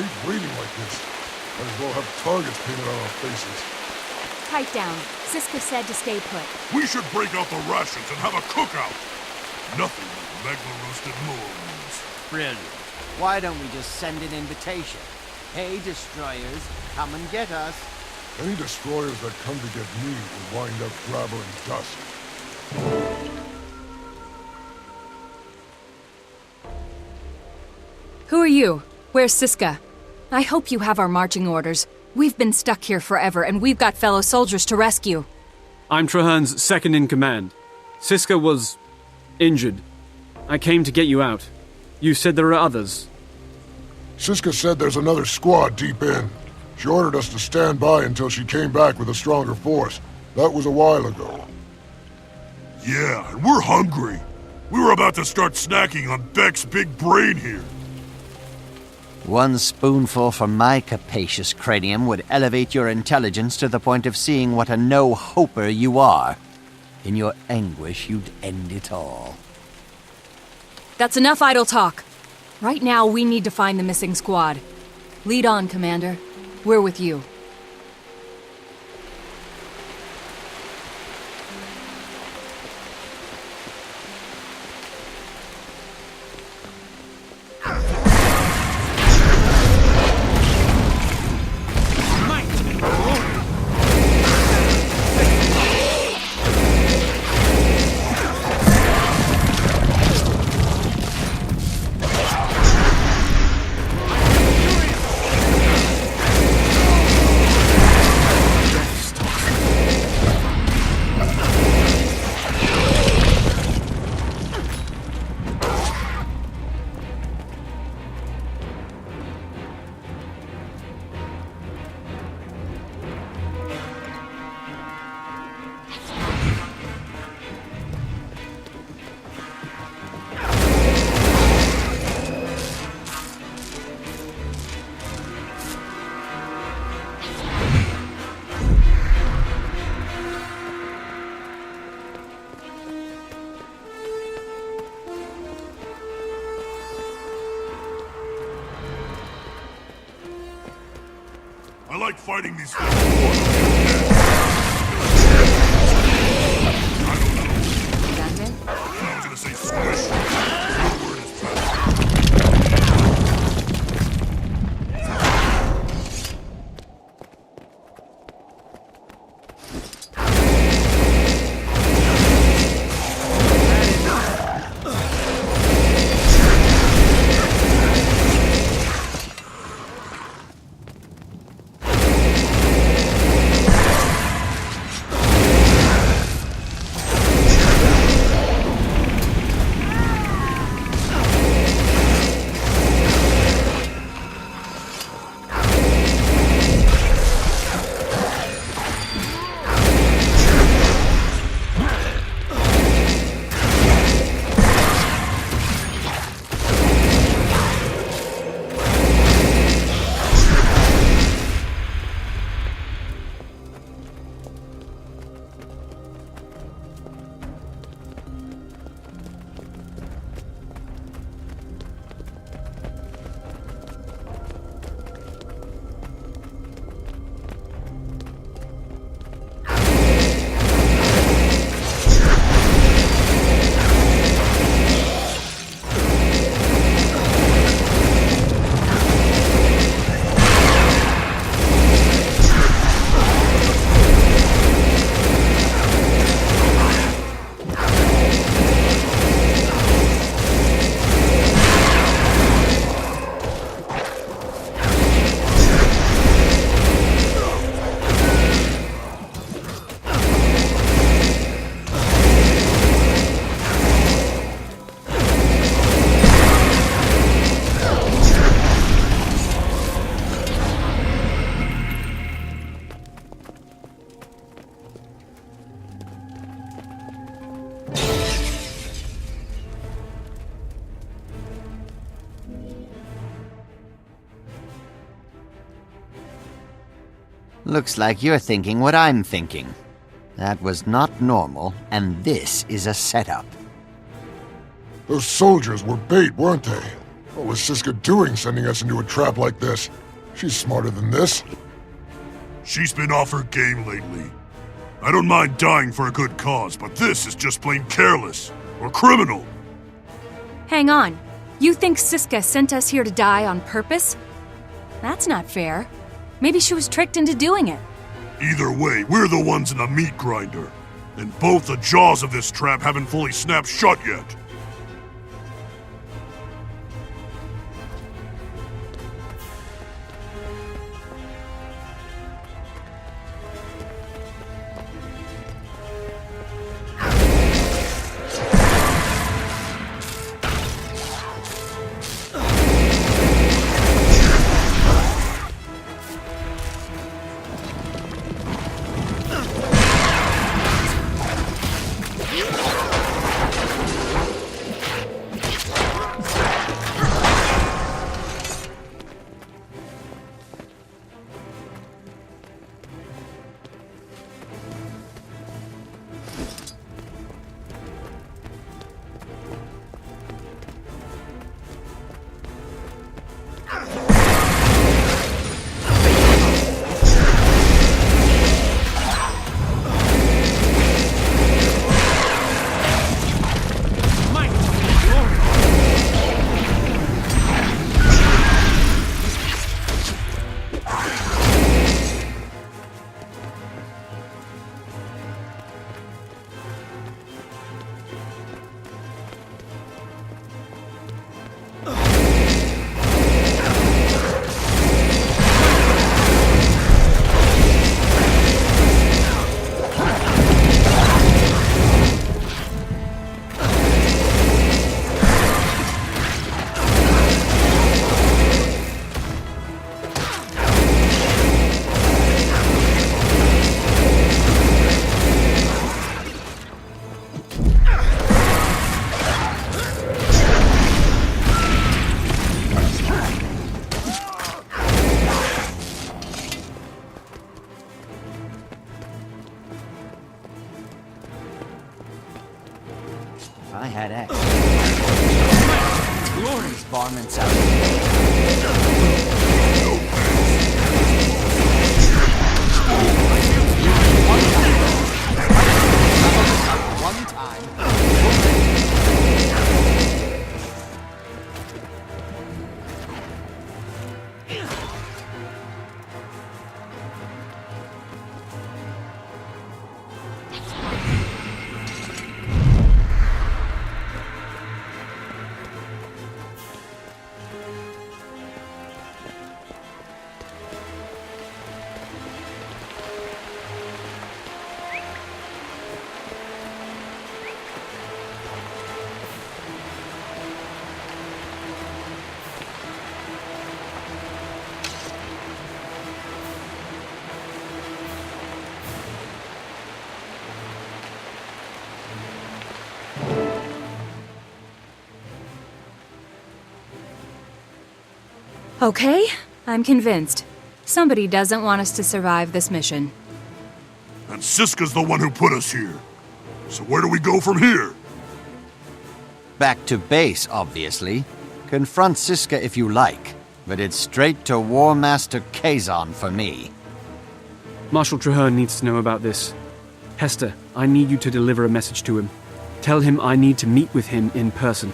hate bleeding like this. Might as well have targets painted on our faces. Pipe down. Siska said to stay put. We should break out the rations and have a cookout. Nothing like Megla-roasted moons. Brilliant. Why don't we just send an invitation? Hey, destroyers, come and get us. Any destroyers that come to get me will wind up grabbling dust. Who are you? Where's Siska? I hope you have our marching orders. We've been stuck here forever, and we've got fellow soldiers to rescue. I'm Trahearne's second in command. Siska was injured. I came to get you out. You said there are others. Siska said there's another squad deep in. She ordered us to stand by until she came back with a stronger force. That was a while ago. Yeah, and we're hungry. We were about to start snacking on Beck's big brain here. One spoonful from my capacious cranium would elevate your intelligence to the point of seeing what a no-hoper you are. In your anguish, you'd end it all. That's enough idle talk. Right now, we need to find the missing squad. Lead on, Commander. We're with you. I like fighting these things. I don't know. That's it? I was gonna say squish. Your word is better. Looks like you're thinking what I'm thinking. That was not normal, and this is a setup. Those soldiers were bait, weren't they? What was Siska doing sending us into a trap like this? She's smarter than this. She's been off her game lately. I don't mind dying for a good cause, but this is just plain careless or criminal. Hang on. You think Siska sent us here to die on purpose? That's not fair. Maybe she was tricked into doing it. Either way, we're the ones in the meat grinder. And both the jaws of this trap haven't fully snapped shut yet. If I had access to these varmints out. One time. Okay, I'm convinced. Somebody doesn't want us to survive this mission. And Siska's the one who put us here. So where do we go from here? Back to base, obviously. Confront Siska if you like, but it's straight to War Master Kazon for me. Marshal Traherne needs to know about this. Hester, I need you to deliver a message to him. Tell him I need to meet with him in person.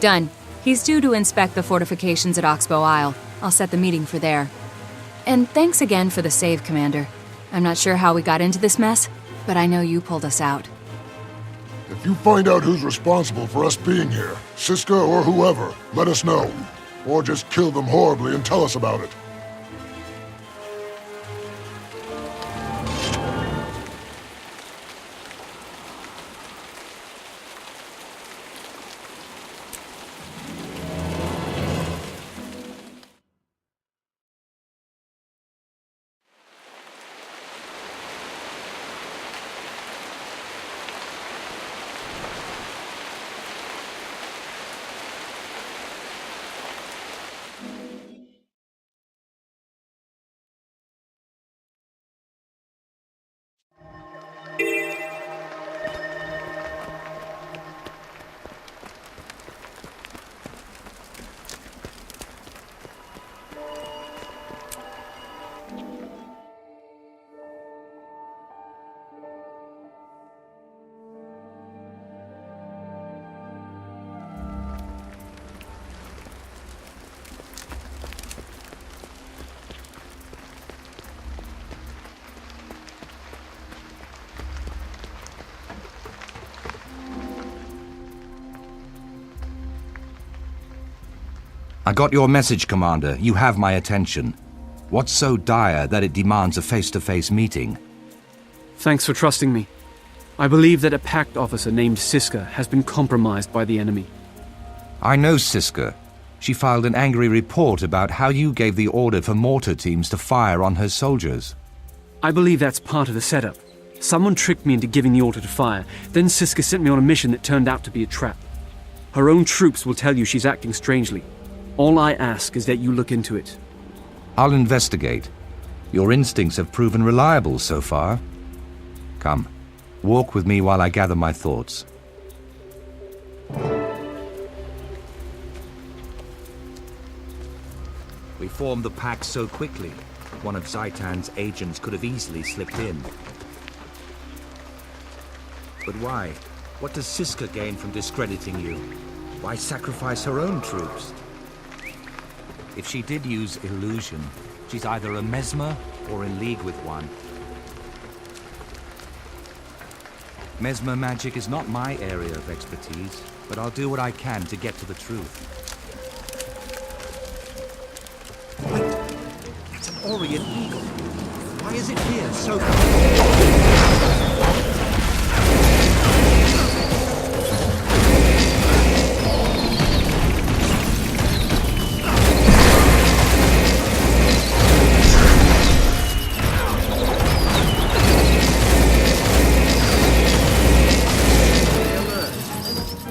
Done. He's due to inspect the fortifications at Oxbow Isle. I'll set the meeting for there. And thanks again for the save, Commander. I'm not sure how we got into this mess, but I know you pulled us out. If you find out who's responsible for us being here, Siska or whoever, let us know. Or just kill them horribly and tell us about it. I got your message, Commander. You have my attention. What's so dire that it demands a face-to-face meeting? Thanks for trusting me. I believe that a Pact officer named Siska has been compromised by the enemy. I know Siska. She filed an angry report about how you gave the order for mortar teams to fire on her soldiers. I believe that's part of the setup. Someone tricked me into giving the order to fire, then Siska sent me on a mission that turned out to be a trap. Her own troops will tell you she's acting strangely. All I ask is that you look into it. I'll investigate. Your instincts have proven reliable so far. Come, walk with me while I gather my thoughts. We formed the Pact so quickly. One of Zaitan's agents could have easily slipped in. But why? What does Siska gain from discrediting you? Why sacrifice her own troops? If she did use illusion, she's either a mesmer or in league with one. Mesmer magic is not my area of expertise, but I'll do what I can to get to the truth. It's an Orient eagle. Why is it here so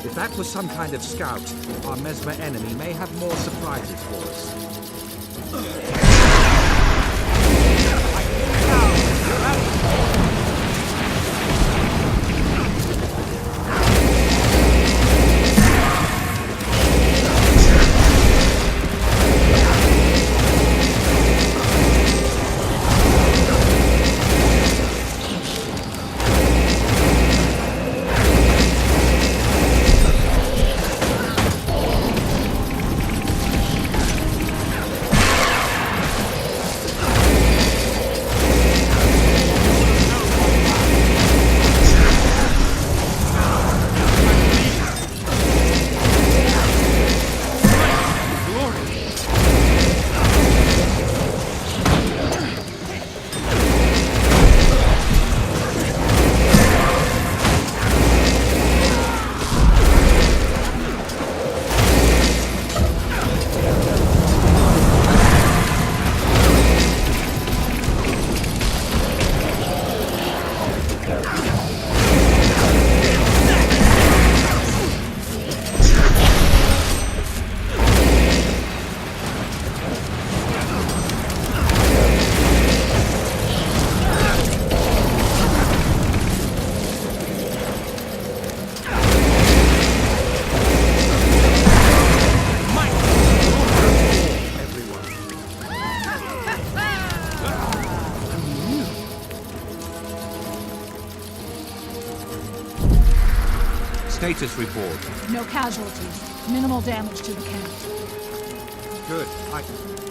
If that was some kind of scout, our Mesmer enemy may have more surprises for us. Status report. No casualties. Minimal damage to the camp. Good.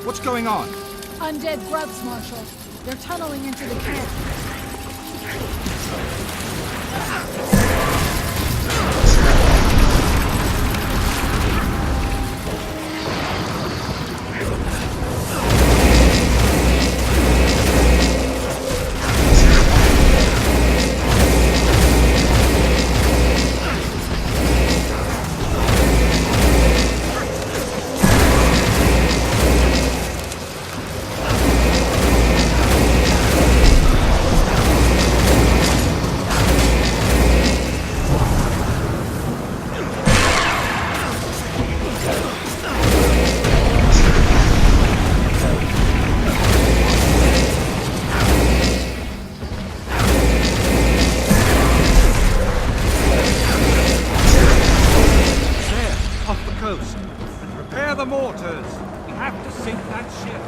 What's going on? Undead grubs, Marshal. They're tunneling into the camp. Prepare the mortars! We have to sink that ship!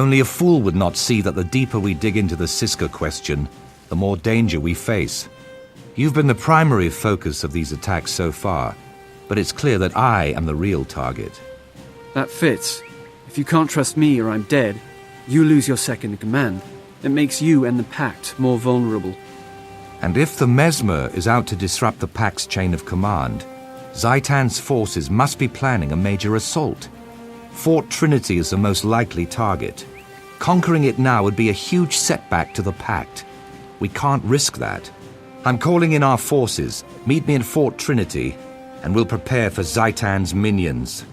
Only a fool would not see that the deeper we dig into the Siska question, the more danger we face. You've been the primary focus of these attacks so far, but it's clear that I am the real target. That fits. If you can't trust me or I'm dead, you lose your second in command. It makes you and the Pact more vulnerable. And if the Mesmer is out to disrupt the Pact's chain of command, Zaitan's forces must be planning a major assault. Fort Trinity is the most likely target. Conquering it now would be a huge setback to the Pact. We can't risk that. I'm calling in our forces. Meet me in Fort Trinity, and we'll prepare for Zaitan's minions.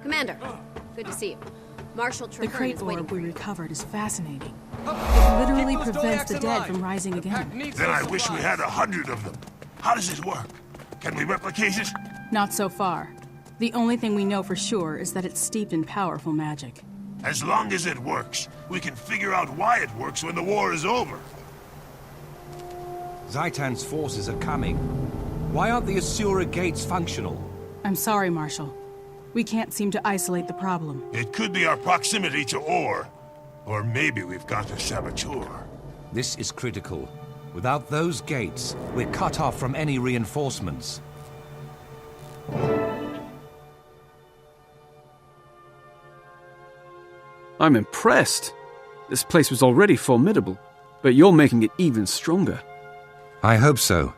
Commander, good to see you. Marshal The Traherne crate is waiting orb for we you. recovered is fascinating. It literally prevents the dead from rising again. Then I wish we had 100 of them. How does it work? Can we replicate it? Not so far. The only thing we know for sure is that it's steeped in powerful magic. As long as it works, we can figure out why it works when the war is over. Zaitan's forces are coming. Why aren't the Asura gates functional? I'm sorry, Marshal. We can't seem to isolate the problem. It could be our proximity to ore. Or maybe we've got a saboteur. This is critical. Without those gates, we're cut off from any reinforcements. I'm impressed. This place was already formidable, but you're making it even stronger. I hope so.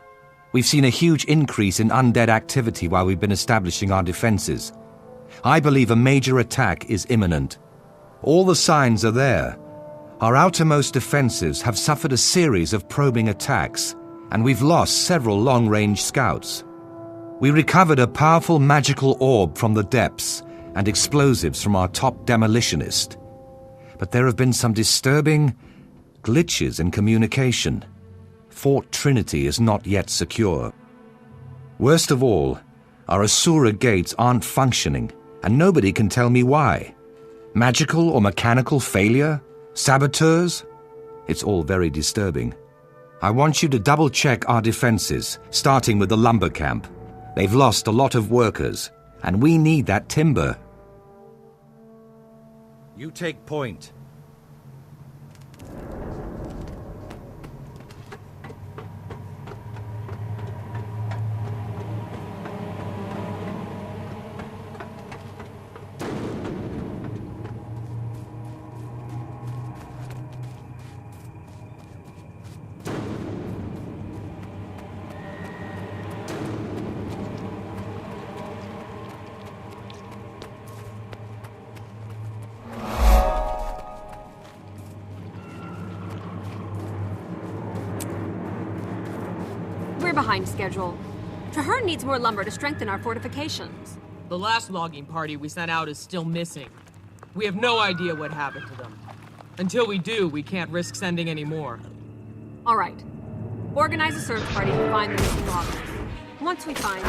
We've seen a huge increase in undead activity while we've been establishing our defenses. I believe a major attack is imminent. All the signs are there. Our outermost defenses have suffered a series of probing attacks, and we've lost several long-range scouts. We recovered a powerful magical orb from the depths and explosives from our top demolitionist. But there have been some disturbing glitches in communication. Fort Trinity is not yet secure. Worst of all, our Asura gates aren't functioning, and nobody can tell me why. Magical or mechanical failure? Saboteurs? It's all very disturbing. I want you to double-check our defenses, starting with the lumber camp. They've lost a lot of workers, and we need that timber. You take point. We're behind schedule. Traherne needs more lumber to strengthen our fortifications. The last logging party we sent out is still missing. We have no idea what happened to them. Until we do, we can't risk sending any more. All right. Organize a search party to find the missing loggers. Once we find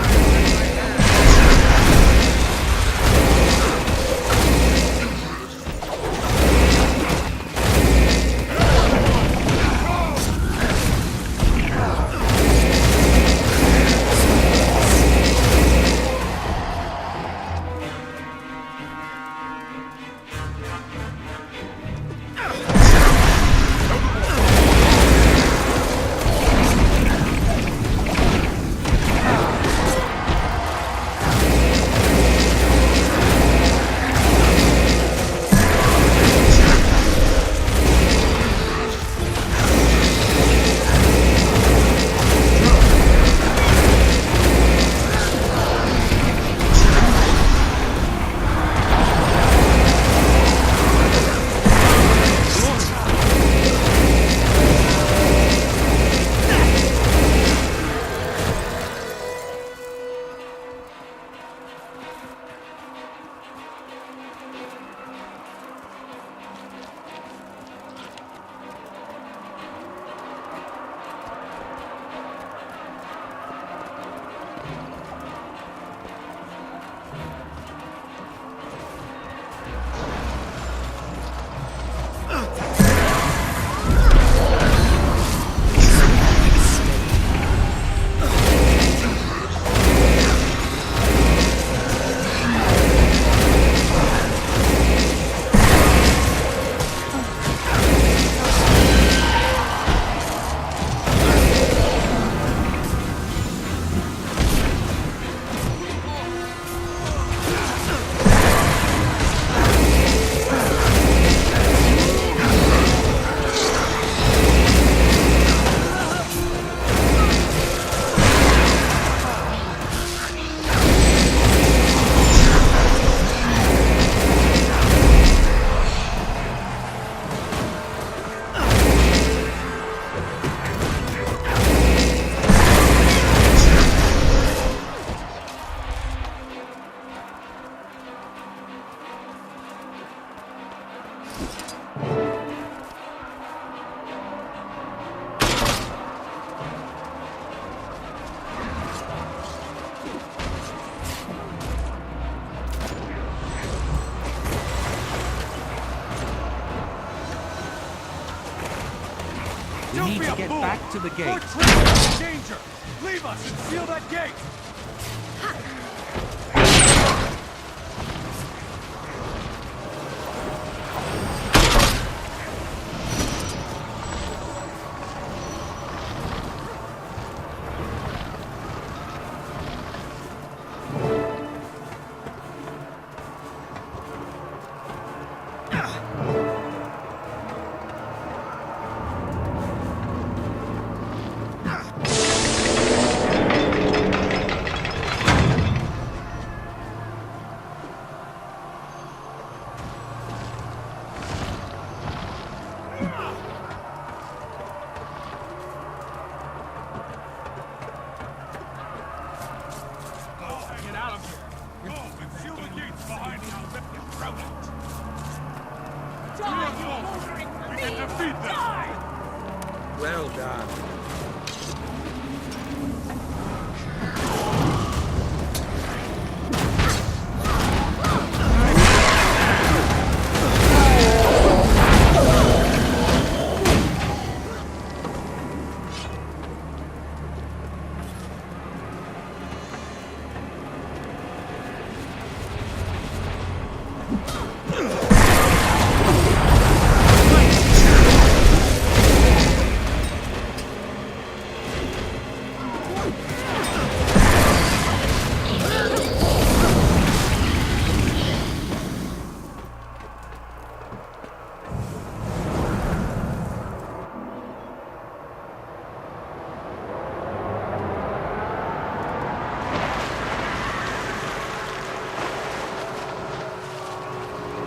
get back to the gate. We're trapped in danger! Leave us and seal that gate! Well done.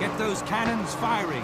Get those cannons firing.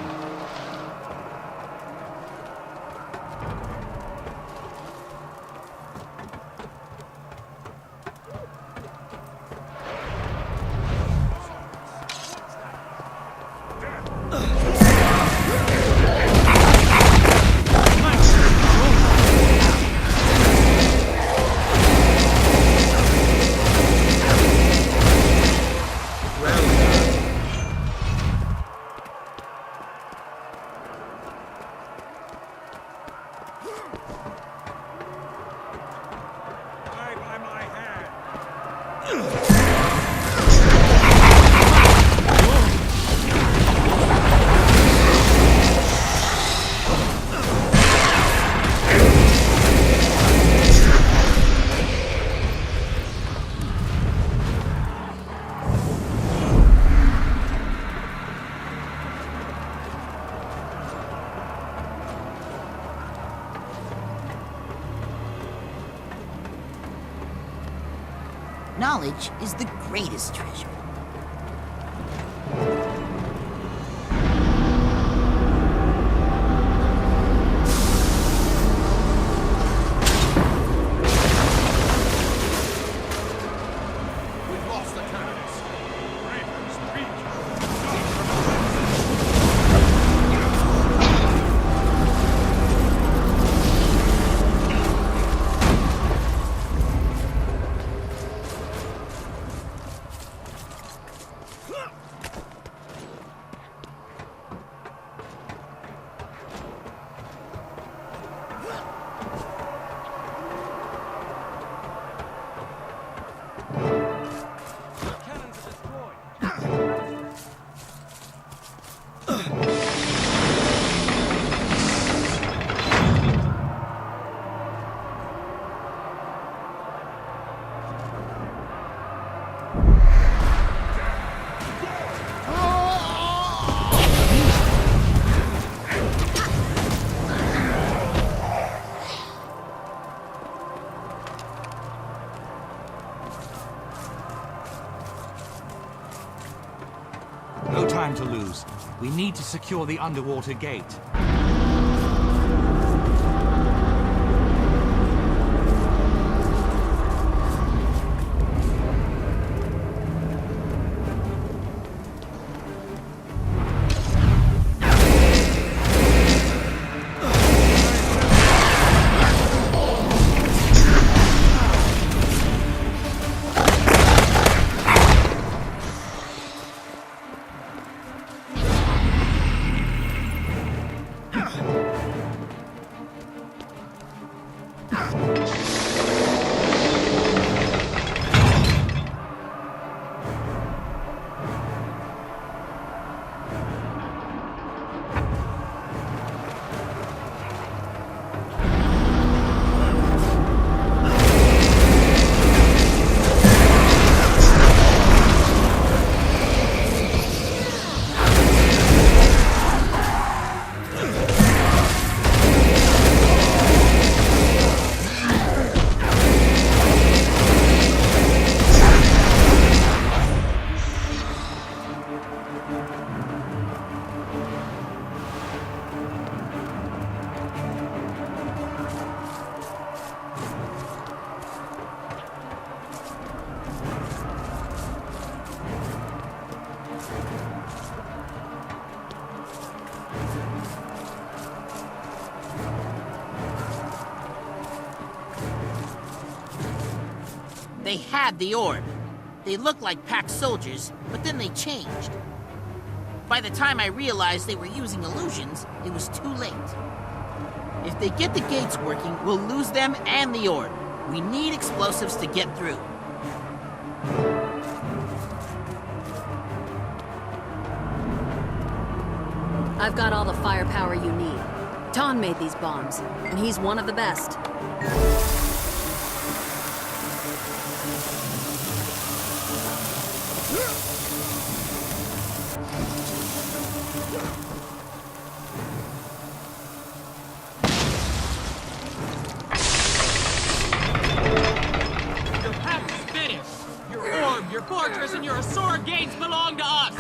Knowledge is the greatest treasure. We've lost the cannons. Ravens, beat! No time to lose. We need to secure the underwater gate. They had the orb. They looked like Pact soldiers, but then they changed. By the time I realized they were using illusions, it was too late. If they get the gates working, we'll lose them and the orb. We need explosives to get through. I've got all the firepower you need. Ton made these bombs, and he's one of the best. Your pact is finished! Your orb, your fortress, and your Asura gates belong to us!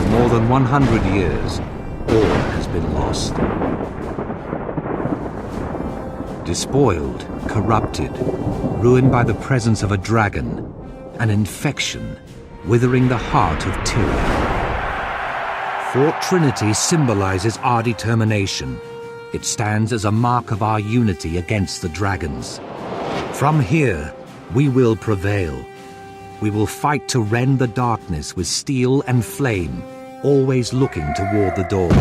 More than 100 years, all has been lost. Despoiled, corrupted, ruined by the presence of a dragon, an infection, withering the heart of tyranny. Fort Trinity symbolizes our determination. It stands as a mark of our unity against the dragons. From here, we will prevail. We will fight to rend the darkness with steel and flame, always looking toward the dawn.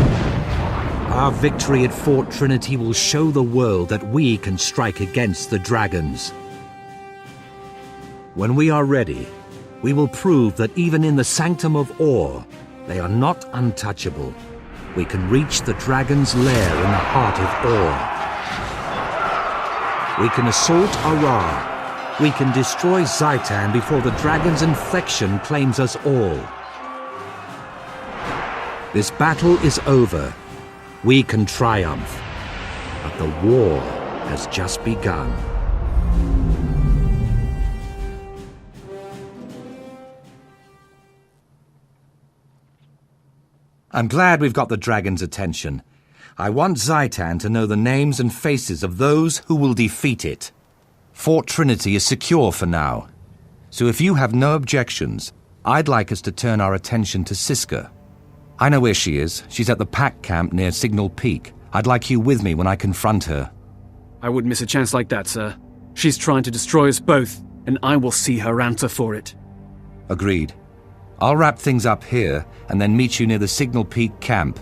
Our victory at Fort Trinity will show the world that we can strike against the dragons. When we are ready, we will prove that even in the Sanctum of Ore, they are not untouchable. We can reach the dragon's lair in the heart of Ore. We can assault Arar. We can destroy Zaitan before the dragon's infection claims us all. This battle is over. We can triumph. But the war has just begun. I'm glad we've got the dragon's attention. I want Zaitan to know the names and faces of those who will defeat it. Fort Trinity is secure for now. So if you have no objections, I'd like us to turn our attention to Siska. I know where she is. She's at the Pact camp near Signal Peak. I'd like you with me when I confront her. I wouldn't miss a chance like that, sir. She's trying to destroy us both, and I will see her answer for it. Agreed. I'll wrap things up here and then meet you near the Signal Peak camp.